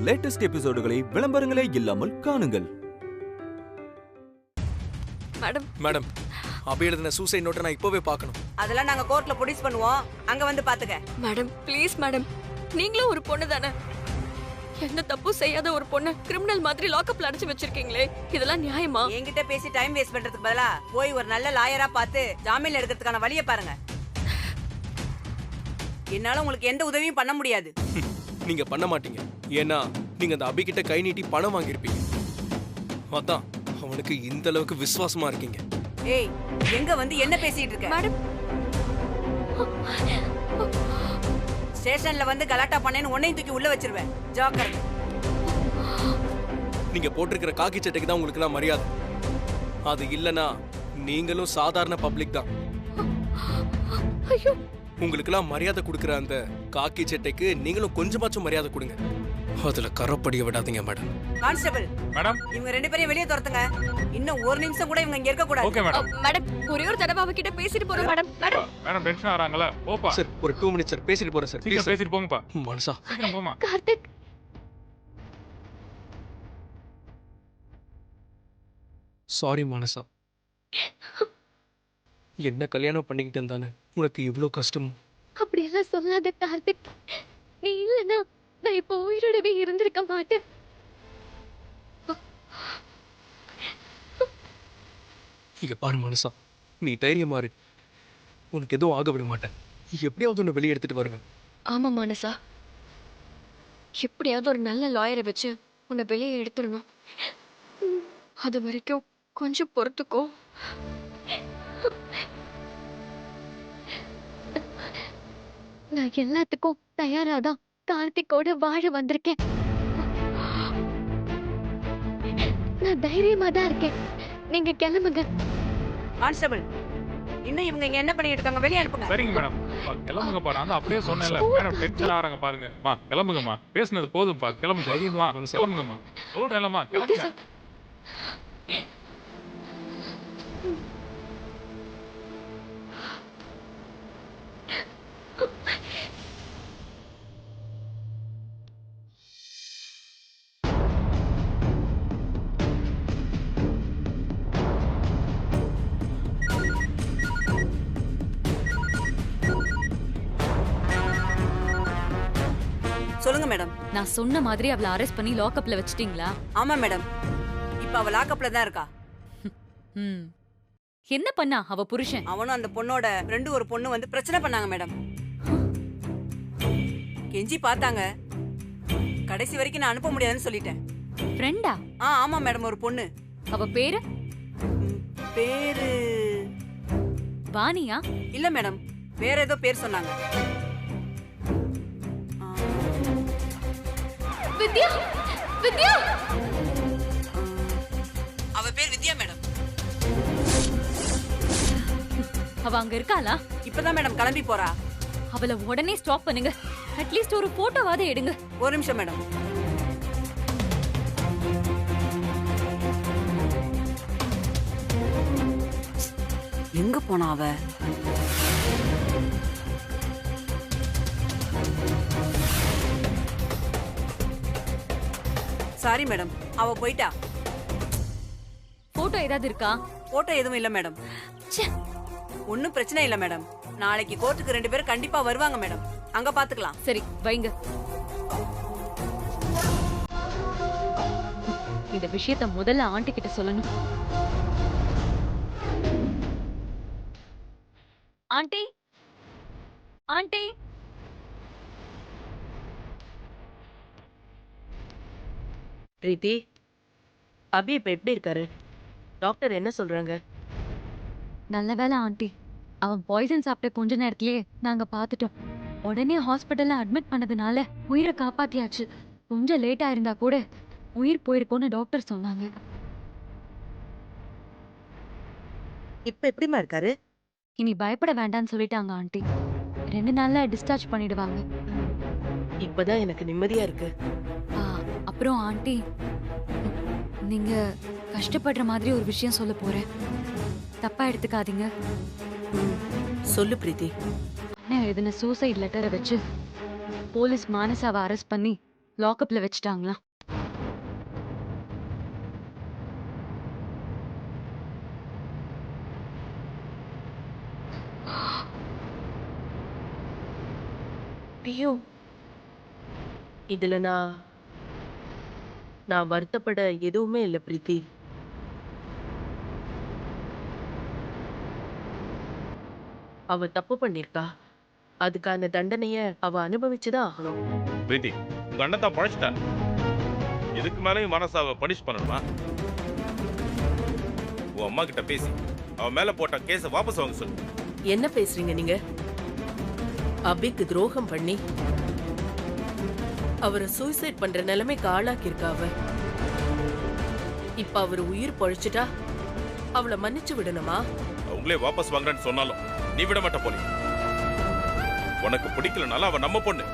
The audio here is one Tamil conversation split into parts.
லேட்டஸ்ட் எபிசோடுகளை விளம்பரங்களே இல்லாமல் காணுங்கள். மேடம் அபி எழுதின சூசைட் நோட்டை நான் இப்பவே பார்க்கணும். அதெல்லாம் நாங்க கோர்ட்ல ப்ரொடியூஸ் பண்ணுவோம், அங்க வந்து பாத்துக்க. மேடம் ப்ளீஸ் மேடம், நீங்களும் ஒரு பொண்ணு தானே? எந்த தப்பு செய்யாத ஒரு பொண்ணு கிரிமினல் மாதிரி லாக்அப்ல அடைச்சு வச்சிருக்கீங்களே, இதெல்லாம் நியாயமா? என்கிட்ட பேசி டைம் வேஸ்ட் பண்றதுக்கு பதிலா போய் ஒரு நல்ல லாயரா பார்த்து ஜாமீன் எடுக்கிறதுக்கான வழியை பாருங்க. என்னால உங்களுக்கு எந்த உதவியும் பண்ண முடியாது. நீங்க பண்ண மாட்டீங்க, ஏன்னா நீங்க அந்த அபி கிட்ட கை நீட்டி பணம் வாங்கியிருப்பீங்க. அதான் அவனுக்கு இந்த அளவுக்கு விசுவாசமா இருக்கீங்க. ஏய், எங்க வந்து என்ன பேசிட்டு இருக்க? மேடம் ஸ்டேஷன்ல வந்து கலாட்டா பண்ணேன்னு உன்னையும் தூக்கி உள்ள வச்சிருவேன், ஜாக்கிரதை. நீங்க போட்டிருக்கிற காக்கி சட்டைக்கு தான் உங்களுக்கு எல்லாம் மரியாதை. அது இல்லனா நீங்களும் சாதாரண பப்ளிக் தான். ஐயோ, உங்களுக்கு எல்லாம் மரியாதை கொடுக்கிற அந்த காக்கி சட்டைக்கு நீங்களும் கொஞ்சமாச்சும் மரியாதை கொடுங்க. அதுல கரப்படிய விடாதீங்க மேடம். கான்ஸ்டபிள் மேடம், இவங்க ரெண்டு பேரையும் வெளியே துரத்துங்க. இன்னும் ஒரு நிமிஷம் கூட இவங்க இங்க இருக்க கூடாது. Okay madam. மேடம் ஒரே ஒரு தடவை அவகிட்ட பேசிட்டு போறோம் மேடம். மேடம் மேடம் டென்ஷன் ஆறாங்களா? ஓப்பா சார் ஒரு 2 மினிட்ஸ் சார், பேசிட்டு போறேன் சார். சீக்கிரம் பேசிட்டு போங்கப்பா. மனசா சீக்கிரம் போமா. கார்த்திக், சாரி மனசா. என்ன கல்யாணம் பண்ணிக்கிட்டு இருந்தானே உனக்கு இவ்வளோ கஷ்டம்? அப்படியெல்லாம் சொல்லாத கார்த்திக். நீ இல்லைன்னா நான் இப்போ உயிரோடவே இருந்திருக்க மாட்டேன். இங்க பாரு மனசா, நீ தைரியமா இரு. உனக்கு எதுவும் ஆக விட மாட்டேன். எப்படியாவது உன்னை வெளியே எடுத்துட்டு வருவேன். ஆமா மனசா, எப்படியாவது ஒரு நல்ல லாயரை வச்சு உன்னை வெளியே எடுத்துடணும். அது வரைக்கும் கொஞ்சம் பொறுத்துக்கோ. நான் எல்லாத்துக்கும் தயாராதான் கார்த்திக்கோட வாழ வந்திருக்கேன். நான் தைரியமா தான் இருக்கேன். நீங்க கிளம்புங்க. கான்ஸ்டபிள், இன்னும் இவங்க இங்க என்ன பண்ணிட்டு இருக்காங்க? வெளியே அனுப்புங்க. சரிங்க மேடம். கிளம்புங்கப்பா. நான் தான் அப்படியே சொன்னேன்ல மேடம், டென்ஷன் ஆறாங்க பாருங்க. மா கிளம்புங்கம்மா, பேசுனது போதும்ப்பா. கிளம்பு, தைரியமா கிளம்புங்கம்மா. சொல்றேன்லம்மா, கிளம்புங்க. சொல்லுங்க மேடம். நான் சொன்ன மாதிரி அவளை அரெஸ்ட் பண்ணி லாக்அப்ல வச்சிட்டீங்களா? ஆமா மேடம், இப்ப அவ லாக்அப்ல தான் இருக்கா. என்ன பண்ணா அவ புருஷன்? அவனும் அந்த பொண்ணோட ஃப்ரெண்டு ஒரு பொண்ணு வந்து பிரச்சனை பண்ணாங்க மேடம். கெஞ்சி பார்த்தாங்க, கடைசி வரைக்கும் நான் அனுப்ப முடியாதுன்னு சொல்லிட்டேன். ஃப்ரெண்டா? ஆமா மேடம், ஒரு பொண்ணு. அவ பேரு? பேரு வாணியா? இல்ல மேடம், வேற ஏதோ பேர் சொன்னாங்க. வித்யா, வித்யா. அவ பேர் வித்யா மேடம். அவ அங்க இருக்காளா? இப்பதான் மேடம் கிளம்பி போறா. அவளை உடனே ஸ்டாப் பண்ணுங்க. அட்லீஸ்ட் ஒரு போட்டோவாத எடுங்க. ஒரு நிமிஷம் மேடம். எங்க போனா அவ? சாரி மேடம், அவ போயிட்டா. போட்டோ ஏதாவது இருக்கா? போட்டோ எதுவும் இல்ல மேடம். ஒன்னும் பிரச்சனை இல்ல மேடம். நாளைக்கு கோர்ட்டுக்கு 2 பேரும் கண்டிப்பா வருவாங்க மேடம், அங்க பாத்துக்கலாம். சரி வைங்க. இந்த விஷயத்த முதல்ல ஆண்டி கிட்ட சொல்லணும். Aunty, aunty. பிரீத்தி, அபி இப்ப எப்படி இருக்காரு? டாக்டர் என்ன சொல்றாங்க? நல்ல வேலை ஆண்டி, அவன் பாய்சன் சாப்பிட்ட கொஞ்ச நேரத்திலேயே நாங்க பாத்துட்டோம். உடனே ஹாஸ்பிட்டல்ல அட்மிட் பண்ணதுனால உயிரை காப்பாத்தியாச்சு. கொஞ்சம் லேட்டா இருந்தா கூட உயிர் போயிருக்கோன்னு டாக்டர் சொன்னாங்க. இப்ப எப்படிமா இருக்காரு? இனி பயப்பட வேண்டாம்னு சொல்லிட்டாங்க ஆண்டி. 2 நாள்ல டிஸ்சார்ஜ் பண்ணிடுவாங்க. இப்பதான் எனக்கு நிம்மதியா இருக்கு. அப்புறம் ஆண்டி, நீங்க கஷ்டப்படுற மாதிரி ஒரு விஷயம் சொல்ல போறேன், தப்பா எடுத்துக்காதீங்க. சொல்லு பிரீத்தி. அண்ணன் எழுதின சூசைட் லெட்டரை வச்சு போலீஸ் மானசாவை அரெஸ்ட் பண்ணி லாக்அப்ல வச்சுட்டாங்களாம். ஐயோ, இதுல நான் வருத்தப்பட எதுவுமே இல்ல பிரீத்தி. அவ தப்பு பண்ணிருக்கா. அதுக்கான தண்டனைய அவ அனுபவிச்சுதான் ஆகணும். பிரீத்தி, உங்க அண்ணன் தான் பழச்சிட்டார். இதுக்கு மேலேயும் மனசாவை பனிஷ் பண்ணணுமா? உன் அம்மா கிட்ட பேசி அவன் மேல போட்ட கேஸை வாபஸ் வாங்க சொல்லு. என்ன பேசுறீங்க நீங்க? அபிக்கு துரோகம் பண்ணி அவரை சூசைட் பண்ற நிலைமைக்கு ஆளாக்கியிருக்கா அவ. இப்ப அவர் உயிர் பழிச்சுட்டா அவளை மன்னிச்சு விடணுமா? அவங்களே வாபஸ் வாங்குறேன்னு சொன்னாலும் நீ விட மாட்ட போல. உனக்கு பிடிக்கலனால அவ நம்ம பொண்ணு.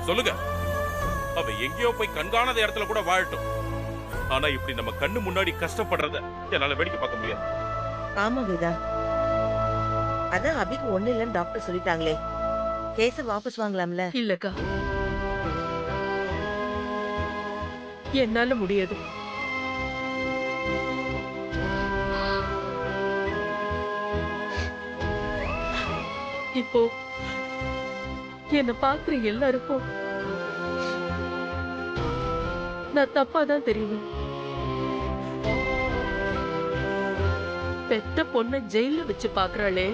சொல்லுங்க. அவ எங்கேயோ போய் கண்காணாத இடத்துல கூட வாழட்டும். ஆனா இப்படி நம்ம கண்ணு முன்னாடி கஷ்டப்படுறத என்னால வேடிக்கை பார்க்க முடியாது. ஆமா கீதா, அதான் அபிக்கு ஒண்ணு இல்லைன்னு டாக்டர் சொல்லிட்டாங்களே, கேஸ வாபஸ் வாங்கலாம்ல. இல்லக்கா, என்னால முடியாது. இப்போ என்ன பாக்குற எல்லாருக்கும் நான் தப்பாதான் தெரியும். பெத்த பொண்ண ஜெயில வச்சு பாக்குறாளே,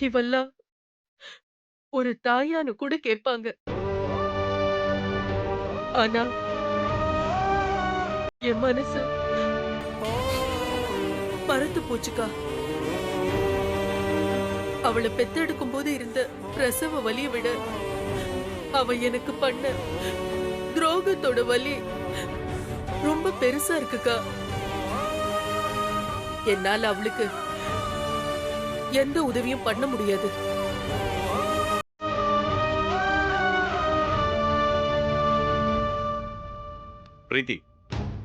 இவெல்லாம் ஒரு தாயான்னு கூட கேட்பாங்க. ஆனா என் மனசு மறந்து போச்சுக்கா. அவளை பெத்தெடுக்கும் போது இருந்த பிரசவ வலியை விட அவ எனக்கு பண்ண துரோகத்தோட வலி ரொம்ப பெருசா இருக்குக்கா. என்னால அவளுக்கு எந்த உதவியும் பண்ண முடியாது. பிரீத்தி,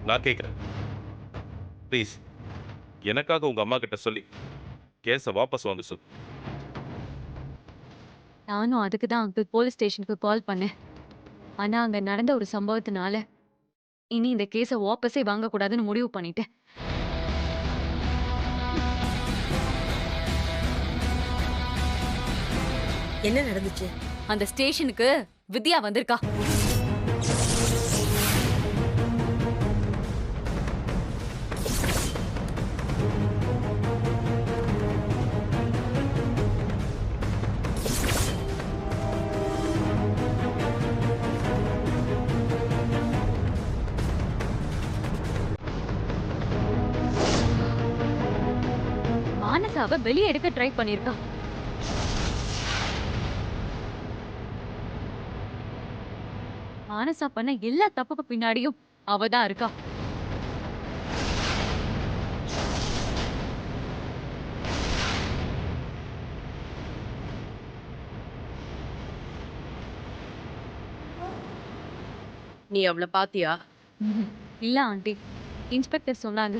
நான் கேட்கிறேன். ப்ளீஸ், எனக்காக உங்க அம்மா கிட்ட சொல்லி கேஸை வாபஸ் வாங்க சொல்லு. நானும் அதுக்கு தான் அங்கிள் போலீஸ் ஸ்டேஷனுக்கு கால் பண்ணேன். ஆனா அங்க நடந்த ஒரு சம்பவத்தினால இனி இந்த கேஸை வாபஸே வாங்கக்கூடாதுன்னு முடிவு பண்ணிட்டேன். என்ன நடந்துச்சு? அந்த ஸ்டேஷனுக்கு வித்யா வந்திருக்கா. மானசாவை வெளியே எடுக்க ட்ரை பண்ணிருக்கா. மானசா பண்ண எல்லா தப்புக்கு பின்னாடியும் அவதான் இருக்கா. நீ அவளை பாத்தியா? இல்ல ஆண்டி, இன்ஸ்பெக்டர் சொன்னாங்க.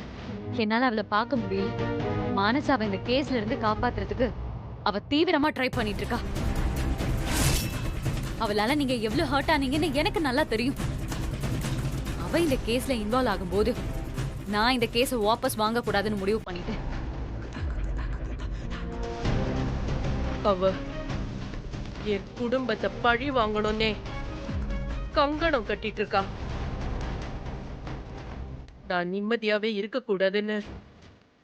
என்னால அவளை பார்க்க முடியல. மானசாவை இந்த கேஸ்ல இருந்து காப்பாத்துறதுக்கு அவ தீவிரமா ட்ரை பண்ணிட்டு இருக்கா. அவளால நீங்க எவ்வளவு ஹர்ட் ஆனீங்கன்னு எனக்கு நல்லா தெரியும். அவ இந்த கேஸ்ல இன்வால்வ் ஆகும்போது நான் இந்த கேஸை வாபஸ் வாங்க கூடாதுன்னு முடிவு பண்ணிட்டேன். அவ என் குடும்பத்தை பழி வாங்கணும்னே கங்கணம் கட்டிட்டு இருக்கா. நான் நிம்மதியாவே இருக்க கூடாதுன்னு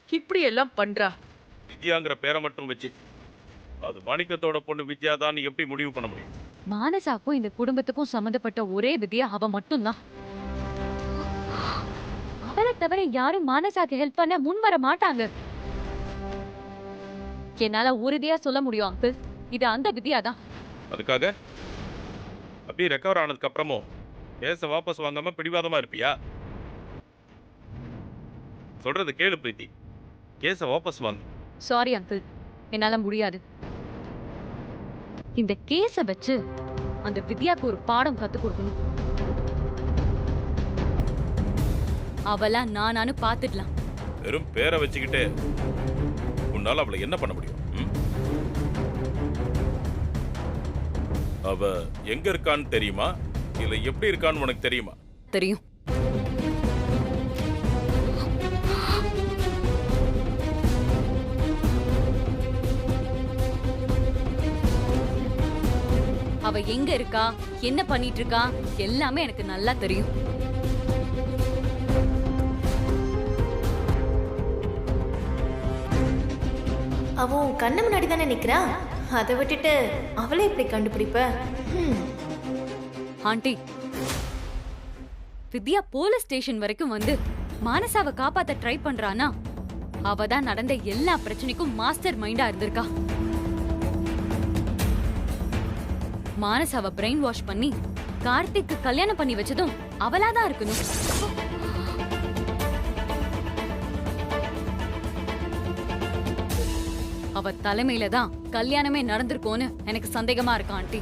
இப்படி எல்லாம் பண்றா. வித்யாங்கிற பேரை மட்டும் வச்சு அது மாணிக்கத்தோட பொண்ணு வித்யா தான் எப்படி முடிவு பண்ண முடியும்? மானசாக்கும் இந்த குடும்பத்துக்கும் சம்மந்தப்பட்ட ஒரே விதியா அவ மட்டும்தான். அவளை தவிர யாரும் மானசாக்கு ஹெல்ப் பண்ண முன் வர மாட்டாங்க. என்னால உறுதியா சொல்ல முடியும் அங்கிள், இது அந்த விதியாதான். அதுக்காக அப்படியே ரெக்கவர் ஆனதுக்கு அப்புறமும் கேஸை வாபஸ் வாங்காம பிடிவாதமா இருப்பியா? சொல்றது கேளு பிரீத்தி, கேஸை வாபஸ் வாங்க. சாரி அங்கிள், என்னால முடியாது. இந்த கேஸ வச்சு அந்த வித்யாக்கு ஒரு பாடம் கத்து கொடுக்கணும். அவளா நானு பாத்துடலாம். வெறும் பேரை வச்சுக்கிட்டு உன்னால அவளை என்ன பண்ண முடியும்? அவ எங்க இருக்கான்னு தெரியுமா, இல்ல எப்படி இருக்கான்னு உனக்கு தெரியுமா? தெரியும். அவ எங்க இருக்கா, என்ன பண்ணிட்டு இருக்கா, எல்லாமே எனக்கு நல்லா தெரியும். அவ உன் கண்ணு முன்னாடி தானே நிக்கிறா, அதை விட்டுட்டு அவளை எப்படி கண்டுபிடிப்ப? ஆண்டி, வித்யா போலீஸ் ஸ்டேஷன் வரைக்கும் வந்து மானசாவை காப்பாத்த ட்ரை பண்றானா, அவதான் நடந்த எல்லா பிரச்சனைக்கும் மாஸ்டர் மைண்டா இருந்திருக்கா. மானசாவை பிரெயின் வாஷ் பண்ணி கார்த்திக்கு கல்யாணம் பண்ணி வச்சதும் அவளாதான் இருக்கணும். அவ தலைமையில தான் கல்யாணமே நடந்திருக்கோன்னு எனக்கு சந்தேகமா இருக்கு ஆண்டி.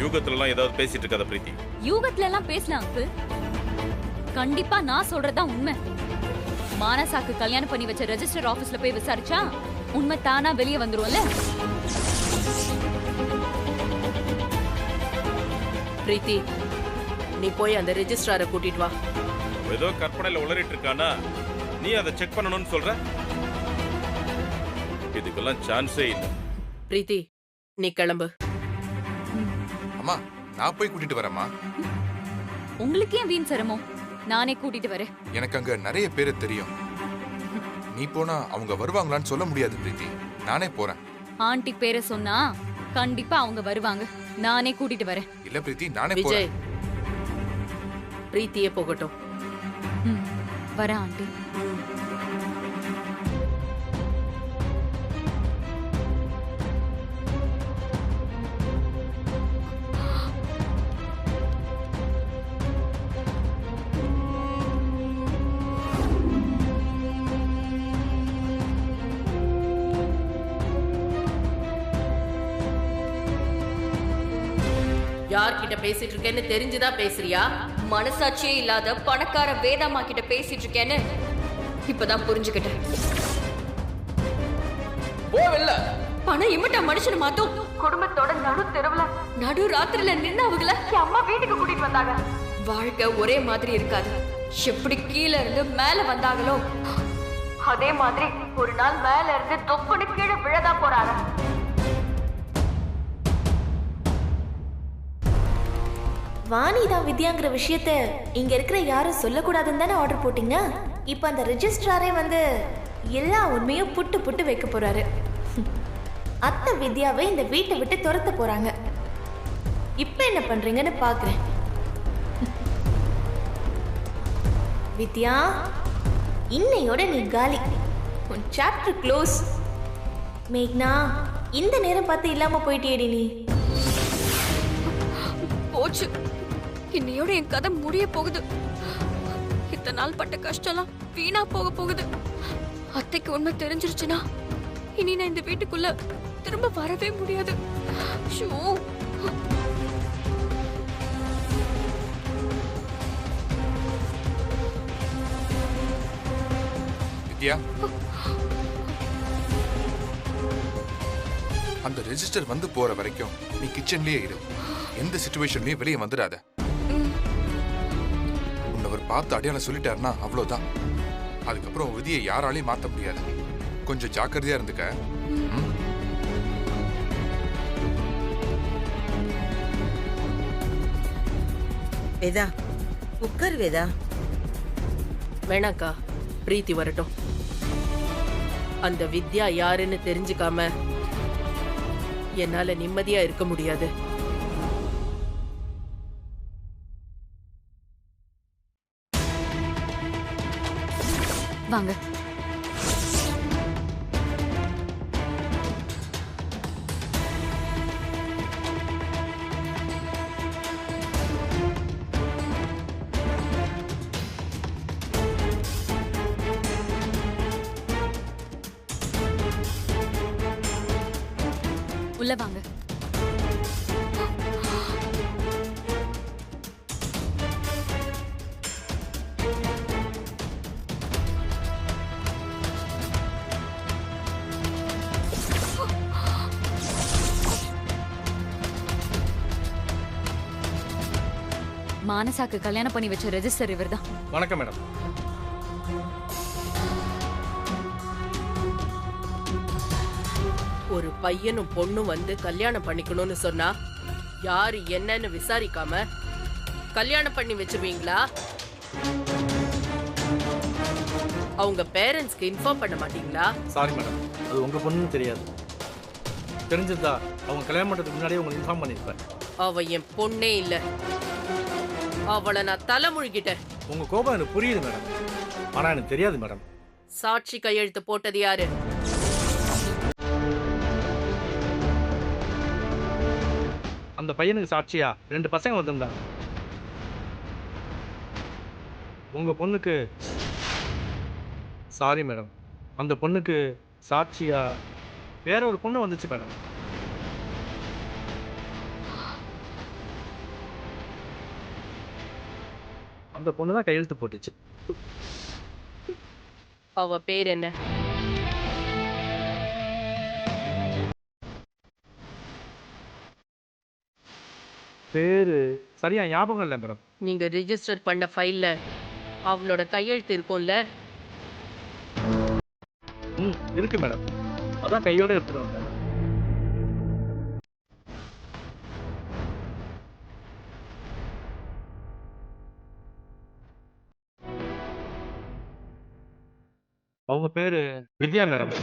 யூகத்துல எல்லாம் ஏதாவது பேசிட்டு இருக்காத பிரீத்தி? யூகத்துல எல்லாம் பேசலாம் அங்கிள். கண்டிப்பா நான் சொல்றதுதான் உண்மை. மானசாக்கு கல்யாணம் பண்ணி வச்ச ரெஜிஸ்டர் ஆபீஸ்ல போய் விசாரிச்சா உண்மை தானா வெளியே வந்துரும்ல. பிரீத்தி, நீ போய் அந்த ரெஜிஸ்ட்ராரை கூட்டிட்டு வா. ஏதோ கற்பனையில உளறிட்டு இருக்கானா, நீ அதை செக் பண்ணணும்னு சொல்ற? இதுக்கெல்லாம் சான்ஸே இல்லை. பிரீத்தி, நீ கிளம்பு. அம்மா, நான் போய் கூட்டிட்டு வரேம்மா. உங்களுக்கு ஏன் வீண் சிரமம், நானே கூட்டிட்டு வரேன். எனக்கு அங்க நிறைய பேரு தெரியும். நீ போனா அவங்க வருவாங்களான்னு சொல்ல முடியாது பிரீத்தி, நானே போறேன். ஆண்டி பேரை சொன்னா கண்டிப்பா அவங்க வருவாங்க, நானே கூட்டிட்டு வரேன். இல்ல பிரீத்தி, நானே விஜய், போறேன். பிரீத்தியே போகட்டும். வரேன் ஆண்டி. யார்கிட்ட பேசிட்டு இருக்கேன்னு தெரிஞ்சுதான் பேசுறியா? மனசாட்சியே இல்லாத பணக்கார வேதாம்மா கிட்ட பேசிட்டு இருக்கேன்னு இப்பதான் புரிஞ்சுக்கிட்டேன். பணம் இம்மட்டா மனுஷனை மாத்தும். குடும்பத்தோட நடு தெருவுல நடு ராத்திரில நின்று அவங்கள அம்மா வீட்டுக்கு கூட்டிட்டு வந்தாங்க. வாழ்க்கை ஒரே மாதிரி இருக்காது. எப்படி கீழே இருந்து மேல வந்தாங்களோ அதே மாதிரி ஒரு நாள் மேல இருந்து தொப்புன்னு கீழே விழதா போறாங்க. வாணி தான் வித்யாங்கிற விஷயத்த இங்க இருக்கிற யாரும் சொல்லக்கூடாதுன்னு தானே ஆர்டர் போட்டீங்க. இப்ப அந்த ரெஜிஸ்ட்ராரே வந்து எல்லா உண்மையும் புட்டு புட்டு வைக்க போறாரு. அத்தை வித்யாவை இந்த வீட்டை விட்டு துரத்த போறாங்க. இப்ப என்ன பண்றீங்கன்னு பாக்குறேன். வித்யா, இன்னையோட நீ காலி. உன் சாப்டர் க்ளோஸ். மேக்னா, இந்த நேரம் பார்த்து இல்லாம போயிட்டேடி நீ. போச்சு, இன்னையோட என் கதை முடிய போகுது. இத்தனை நாள் பட்ட கஷ்டம்லாம் வீணா போக போகுது. அத்தைக்கு உண்மை தெரிஞ்சிருச்சுன்னா இனி நான் இந்த வீட்டுக்குள்ள திரும்ப வரவே முடியாது. ஷோ, வித்யா, அந்த ரெஜிஸ்டர் வந்து போற வரைக்கும் நீ கிச்சன்லயே இரு. எந்த சிச்சுவேஷன்லயும் வெளியே வந்துடாத. உன்னவர் பார்த்து அடையாளம் சொல்லிட்டாருன்னா அவ்வளவுதான். அதுக்கப்புறம் விதியை யாராலையும் மாத்த முடியாது. கொஞ்சம் ஜாக்கிரதையா இருந்துக்க. வேதா, உட்கார் வேதா. வேணாக்கா, பிரீத்தி வரட்டும். அந்த வித்யா யாருன்னு தெரிஞ்சுக்காம என்னால நிம்மதியா இருக்க முடியாது. வாங்க. உள்ள வாங்க. மானசாக்கு கல்யாணம் பண்ணி வச்ச ரெஜிஸ்டர் இவர்தான். வணக்கம் மேடம். ஒரு பையனும் பொண்ணும் வந்து கல்யாணம் பண்ணிக்கணும்னு சொன்னா யாரு என்னன்னு விசாரிக்காம கல்யாணம் பண்ணி வச்சிருவீங்களா? அவங்க பேரண்ட்ஸ்க்கு இன்ஃபார்ம் பண்ண மாட்டீங்களா? சாரி மேடம், அது உங்க பொண்ணுன்னு தெரியாது. தெரிஞ்சதா அவங்க கல்யாணம் பண்றதுக்கு முன்னாடியே உங்களுக்கு இன்ஃபார்ம் பண்ணிருப்பேன். அவ என் பொண்ணே இல்ல. அவளை நான் தலை முழுகிட்டேன். உங்க கோபம் எனக்கு புரியுது மேடம், ஆனா எனக்கு தெரியாது மேடம். சாட்சி கையெழுத்து போட்டது யாரு? அந்த பையனுக்கு சாட்சியா 2 பசங்க வந்திருந்தாங்க. உங்க பொண்ணுக்கு சாரி மேடம், அந்த பொண்ணுக்கு சாட்சியா வேற ஒரு பொண்ணு வந்துச்சு மேடம். அந்த பொண்ணு தான் கையெழுத்து போட்டுச்சு. அவ பேர் என்ன? பேரு சரியா ஞாபகம் இல்லை மேடம். நீங்க ரிஜிஸ்டர் பண்ண ஃபைல்ல அவளோட கையெழுத்து இருக்கும்ல? இருக்கு மேடம், அதான் கையோட எடுத்துட்டு வந்தேன். அவங்க பேரு வித்யா மேடம்.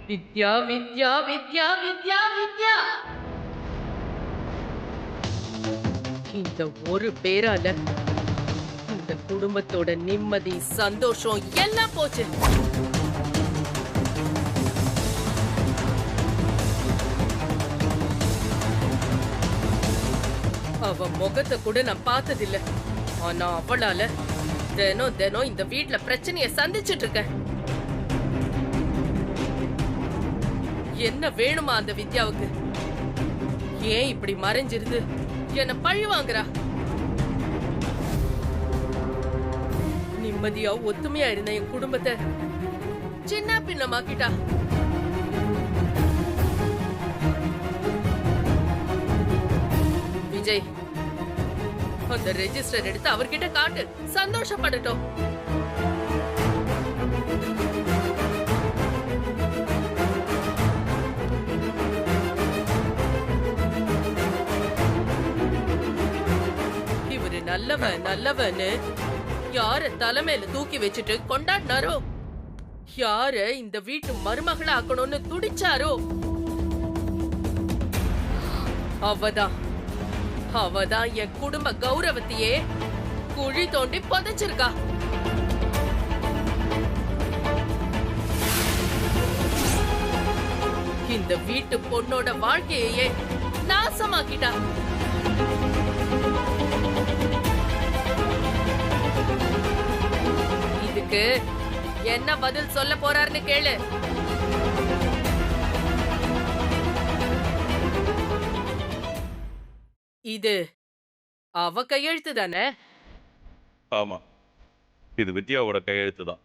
வித்யா வித்யா வித்யா வித்யா வித்யா. இந்த ஒரு பேரால இந்த குடும்பத்தோட நிம்மதி சந்தோஷம் எல்லாம் போச்சு. அவ முகத்தை கூட நான் பார்த்ததில்ல. ஆனா அவளால தினம் தினம் இந்த வீட்ல பிரச்சனைய சந்திச்சிட்டு இருக்கேன். என்ன வேணுமா அந்த வித்யாவுக்கு? ஏன் இப்படி மறைஞ்சிருது என்ன பழி வாங்குறா? நிம்மதியா ஒத்துமையா இருந்த என் குடும்பத்தை சின்ன பின்னமாக்கிட்டா. விஜய், அந்த ரெஜிஸ்டர் எடுத்து அவர்கிட்ட காட்டு, சந்தோஷப்படட்டும். நல்லவன் நல்லவன்னு யார தலைமையில தூக்கி வச்சுட்டு கொண்டாடினாரோ, யார இந்த வீட்டு மருமகளை ஆக்கணும்னு துடிச்சாரோ, அவதான் என் குடும்ப கௌரவத்தையே குழி தோண்டி புதைச்சிருக்கா. இந்த வீட்டு பொண்ணோட வாழ்க்கையே நாசமாக்கிட்டா. இதுக்கு என்ன பதில் சொல்ல போறாருன்னு கேளு. இது அவ கையெழுத்து தானே? ஆமா, இது வித்யாவோட கையெழுத்து தான்.